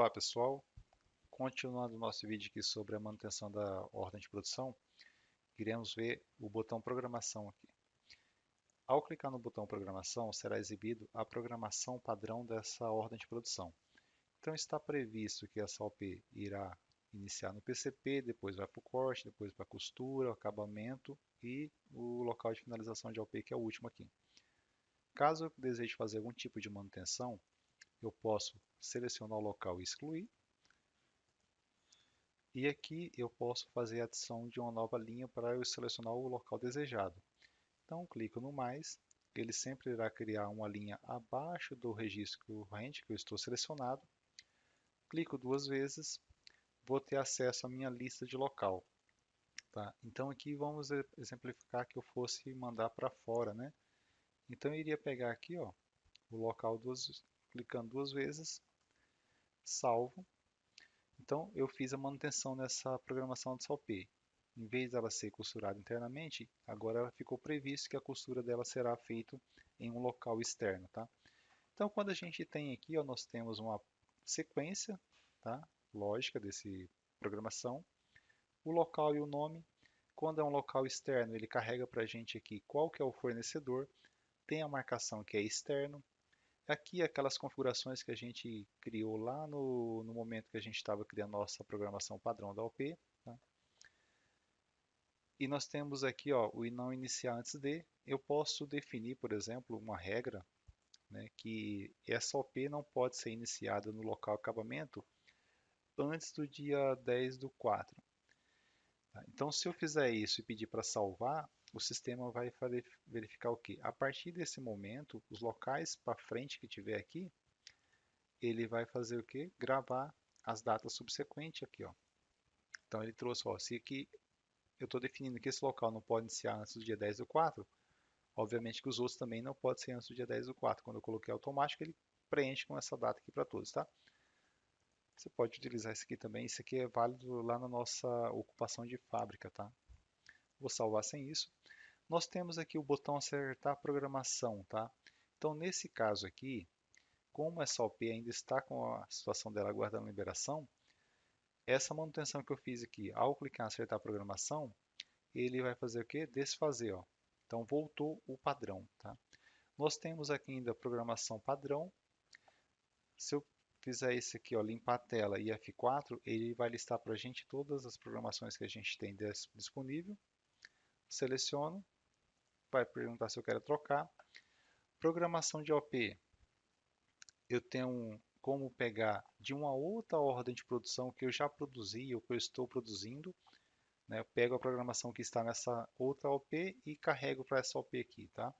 Olá pessoal, continuando o nosso vídeo aqui sobre a manutenção da ordem de produção, iremos ver o botão programação aqui. Ao clicar no botão programação, será exibido a programação padrão dessa ordem de produção. Então está previsto que essa OP irá iniciar no PCP, depois vai para o corte, depois para a costura, acabamento e o local de finalização de OP, que é o último aqui. Caso eu deseje fazer algum tipo de manutenção, eu posso selecionar o local e excluir. E aqui eu posso fazer a adição de uma nova linha para eu selecionar o local desejado. Então clico no mais, ele sempre irá criar uma linha abaixo do registro corrente que eu estou selecionado. Clico duas vezes, vou ter acesso à minha lista de local. Tá? Então aqui vamos exemplificar que eu fosse mandar para fora, né? Então eu iria pegar aqui, ó, o local clicando duas vezes, salvo. Então, eu fiz a manutenção nessa programação dessa OP. Em vez dela ser costurada internamente, agora ficou previsto que a costura dela será feita em um local externo, tá? Então, quando a gente tem aqui, ó, nós temos uma sequência, tá? Lógica desse programação, o local e o nome. Quando é um local externo, ele carrega para a gente aqui qual que é o fornecedor, tem a marcação que é externo. Aqui aquelas configurações que a gente criou lá no momento que a gente estava criando nossa programação padrão da OP. Tá? E nós temos aqui ó, o não iniciar antes de. Eu posso definir, por exemplo, uma regra, né, que essa OP não pode ser iniciada no local acabamento antes do dia 10 do 4. Tá? Então, se eu fizer isso e pedir para salvar, o sistema vai verificar o quê? A partir desse momento, os locais para frente que tiver aqui, ele vai fazer o quê? Gravar as datas subsequentes aqui, ó. Então ele trouxe, ó, se aqui eu estou definindo que esse local não pode iniciar antes do dia 10 do 4, obviamente que os outros também não podem ser antes do dia 10 do 4. Quando eu coloquei automático, ele preenche com essa data aqui para todos, tá? Você pode utilizar isso aqui também, isso aqui é válido lá na nossa ocupação de fábrica, tá? Vou salvar sem isso. Nós temos aqui o botão acertar a programação, tá? Então nesse caso aqui, como essa OP ainda está com a situação dela aguardando liberação, essa manutenção que eu fiz aqui, ao clicar em acertar a programação, ele vai fazer o quê? Desfazer, ó. Então voltou o padrão, tá? Nós temos aqui ainda a programação padrão. Se eu fizer isso aqui, ó, limpar a tela e F4, ele vai listar para a gente todas as programações que a gente tem disponível. Seleciono, vai perguntar se eu quero trocar. Programação de OP, eu tenho como pegar de uma outra ordem de produção que eu já produzi ou que eu estou produzindo, né? Eu pego a programação que está nessa outra OP e carrego para essa OP aqui, tá?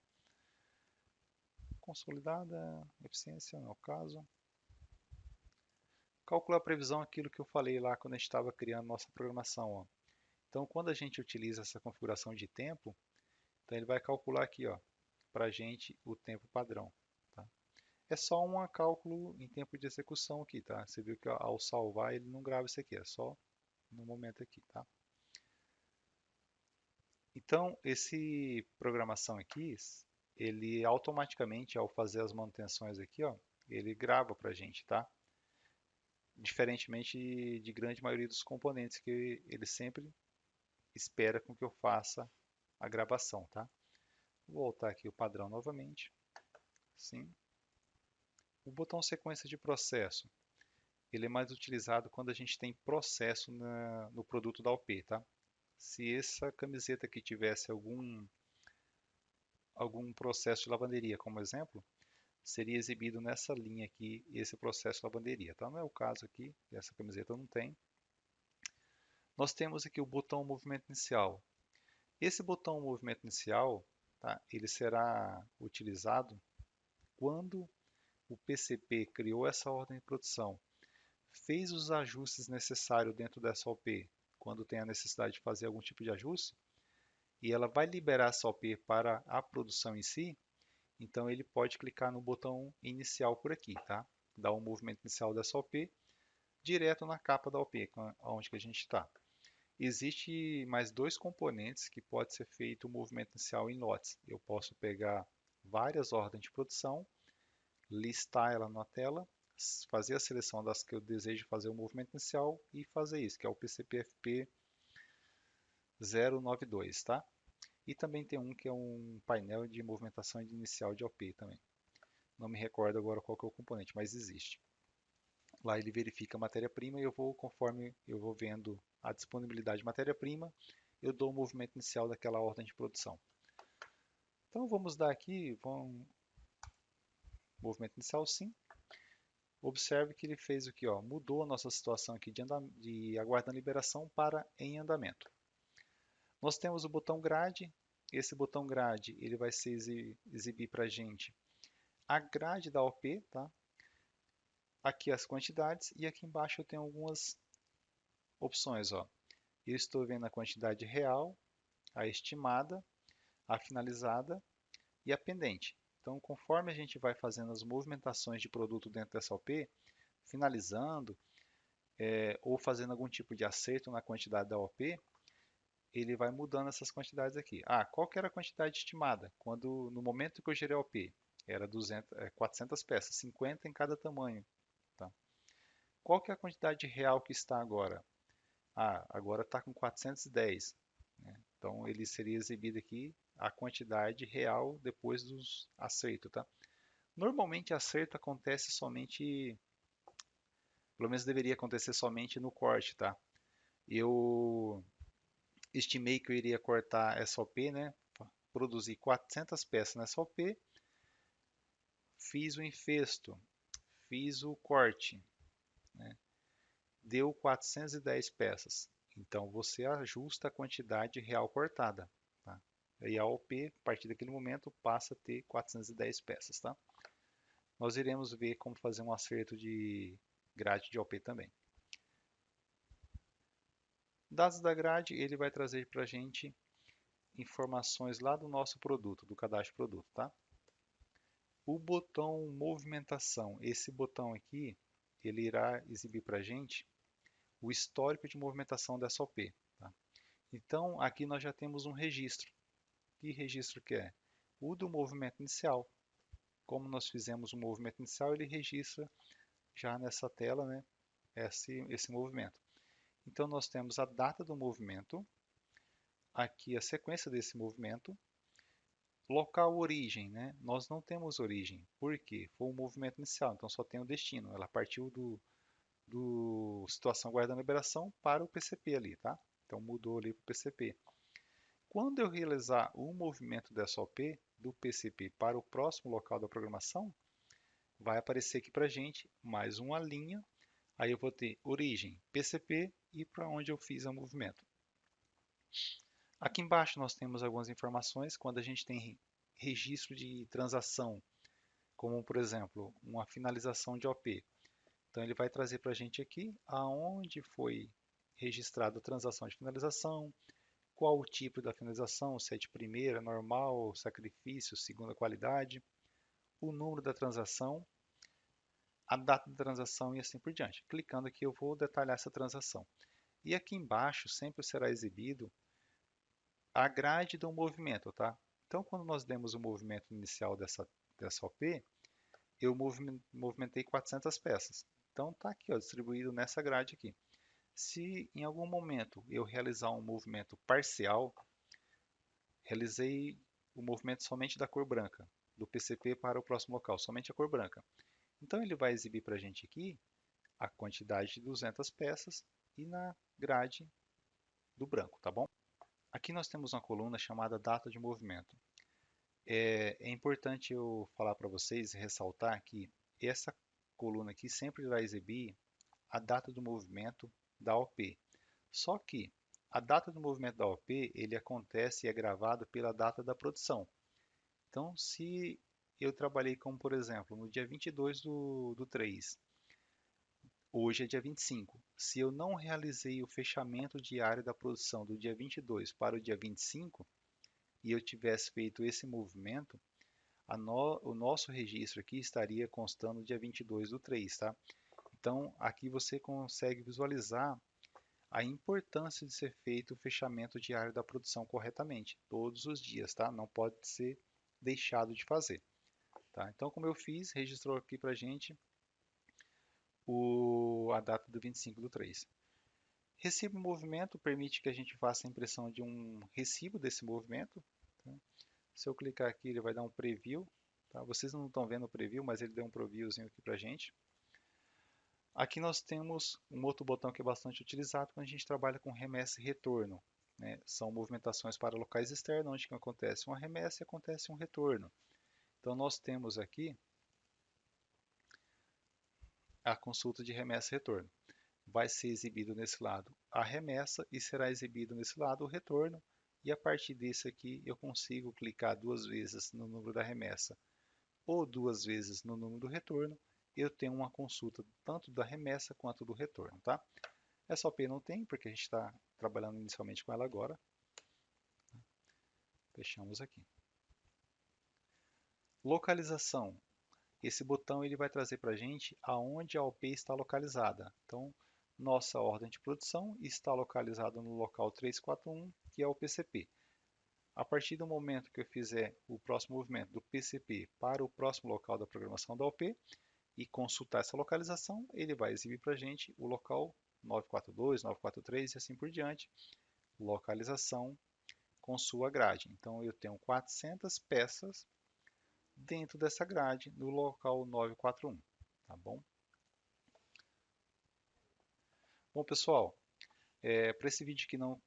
Consolidada, eficiência não é o caso. Calcular a previsão é aquilo que eu falei lá quando a gente estava criando nossa programação, ó. Então, quando a gente utiliza essa configuração de tempo, então ele vai calcular aqui, ó, para a gente o tempo padrão, tá? É só um cálculo em tempo de execução aqui, tá? Você viu que ao salvar ele não grava isso aqui, é só no momento aqui, tá? Então, esse programação aqui, ele automaticamente, ao fazer as manutenções aqui, ó, ele grava para a gente, tá? Diferentemente de grande maioria dos componentes, que ele sempre espera com que eu faça a gravação, tá? Vou voltar aqui o padrão novamente. Sim. O botão sequência de processo, ele é mais utilizado quando a gente tem processo no produto da OP, tá? Se essa camiseta aqui tivesse algum processo de lavanderia, como exemplo, seria exibido nessa linha aqui esse processo de lavanderia, tá? Não é o caso aqui, essa camiseta não tem. Nós temos aqui o botão movimento inicial. Esse botão movimento inicial, tá? Ele será utilizado quando o PCP criou essa ordem de produção, fez os ajustes necessários dentro dessa OP, quando tem a necessidade de fazer algum tipo de ajuste, e ela vai liberar essa OP para a produção em si, então ele pode clicar no botão inicial por aqui, tá? Dar o movimento inicial dessa OP direto na capa da OP, onde que a gente está. Existe mais dois componentes que pode ser feito o movimento inicial em lotes. Eu posso pegar várias ordens de produção, listar ela na tela, fazer a seleção das que eu desejo fazer o movimento inicial e fazer isso, que é o PCPFP 092, tá? E também tem um que é um painel de movimentação inicial de OP também. Não me recordo agora qual que é o componente, mas existe. Lá ele verifica a matéria-prima e eu vou, conforme eu vou vendo a disponibilidade de matéria-prima, eu dou o movimento inicial daquela ordem de produção. Então vamos dar aqui, movimento inicial sim. Observe que ele fez o que, ó, mudou a nossa situação aqui de aguardando liberação para em andamento. Nós temos o botão grade. Esse botão grade ele vai se exibir para a gente a grade da OP, tá? Aqui as quantidades e aqui embaixo eu tenho algumas opções, ó. Eu estou vendo a quantidade real, a estimada, a finalizada e a pendente. Então, conforme a gente vai fazendo as movimentações de produto dentro dessa OP, finalizando ou fazendo algum tipo de acerto na quantidade da OP, ele vai mudando essas quantidades aqui. Qual que era a quantidade estimada? Quando no momento que eu gerei a OP, era 400 peças, 50 em cada tamanho. Tá? Qual que é a quantidade real que está agora? Agora está com 410. Né? Então ele seria exibido aqui a quantidade real depois dos acertos. Tá? Normalmente acerto acontece somente, pelo menos deveria acontecer somente no corte. Tá? Eu estimei que eu iria cortar essa OP, né? Produzi 400 peças nessa OP, fiz o infesto, fiz o corte, né? Deu 410 peças. Então você ajusta a quantidade real cortada. Tá? E a OP, a partir daquele momento, passa a ter 410 peças. Tá? Nós iremos ver como fazer um acerto de grade de OP também. Dados da grade, ele vai trazer para a gente informações lá do nosso produto, do cadastro produto. Tá? O botão movimentação, esse botão aqui, ele irá exibir para a gente o histórico de movimentação dessa OP. Tá? Então, aqui nós já temos um registro. Que registro que é? O do movimento inicial. Como nós fizemos o movimento inicial, ele registra já nessa tela, né, esse movimento. Então, nós temos a data do movimento, aqui a sequência desse movimento, local origem, né? Nós não temos origem, porque foi um movimento inicial, então só tem o destino. Ela partiu do situação guardando liberação para o PCP ali, tá? Então mudou ali para o PCP. Quando eu realizar o movimento dessa OP do PCP para o próximo local da programação, vai aparecer aqui para a gente mais uma linha. Aí eu vou ter origem PCP e para onde eu fiz o movimento. Aqui embaixo nós temos algumas informações quando a gente tem registro de transação, como por exemplo uma finalização de OP. Então ele vai trazer para a gente aqui aonde foi registrada a transação de finalização, qual o tipo da finalização, se é de primeira, normal, sacrifício, segunda qualidade, o número da transação, a data da transação e assim por diante. Clicando aqui eu vou detalhar essa transação. E aqui embaixo sempre será exibido a grade do movimento, tá? Então quando nós demos o movimento inicial dessa OP, eu movimentei 400 peças. Então está aqui, ó, distribuído nessa grade aqui. Se em algum momento eu realizar um movimento parcial, realizei o movimento somente da cor branca, do PCP para o próximo local, somente a cor branca. Então ele vai exibir para a gente aqui a quantidade de 200 peças e na grade do branco, tá bom? Aqui nós temos uma coluna chamada data de movimento. É importante eu falar para vocês e ressaltar que essa coluna aqui sempre vai exibir a data do movimento da OP. Só que a data do movimento da OP ele acontece e é gravado pela data da produção. Então, se eu trabalhei como, por exemplo, no dia 22 do 3, hoje é dia 25. Se eu não realizei o fechamento diário da produção do dia 22 para o dia 25, e eu tivesse feito esse movimento, o nosso registro aqui estaria constando dia 22 do 3, tá? Então, aqui você consegue visualizar a importância de ser feito o fechamento diário da produção corretamente, todos os dias, tá? Não pode ser deixado de fazer, tá? Então, como eu fiz, registrou aqui para a gente a data do 25/3. Recibo em movimento permite que a gente faça a impressão de um recibo desse movimento. Tá? Se eu clicar aqui, ele vai dar um preview. Tá? Vocês não estão vendo o preview, mas ele deu um previewzinho aqui para a gente. Aqui nós temos um outro botão que é bastante utilizado quando a gente trabalha com remessa e retorno. Né? São movimentações para locais externos, onde que acontece uma remessa e acontece um retorno. Então nós temos aqui a consulta de remessa e retorno. Vai ser exibido nesse lado a remessa e será exibido nesse lado o retorno. E a partir disso aqui eu consigo clicar 2 vezes no número da remessa ou 2 vezes no número do retorno. Eu tenho uma consulta tanto da remessa quanto do retorno, tá? Essa OP não tem, porque a gente está trabalhando inicialmente com ela agora. Fechamos aqui. Localização. Esse botão ele vai trazer para a gente aonde a OP está localizada. Então, nossa ordem de produção está localizada no local 341, que é o PCP. A partir do momento que eu fizer o próximo movimento do PCP para o próximo local da programação da OP e consultar essa localização, ele vai exibir para a gente o local 942, 943 e assim por diante, localização com sua grade. Então eu tenho 400 peças dentro dessa grade no local 941, tá bom? Bom, pessoal, para esse vídeo que não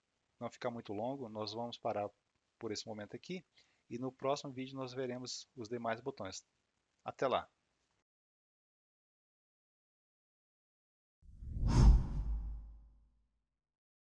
ficar muito longo, nós vamos parar por esse momento aqui e no próximo vídeo nós veremos os demais botões. Até lá!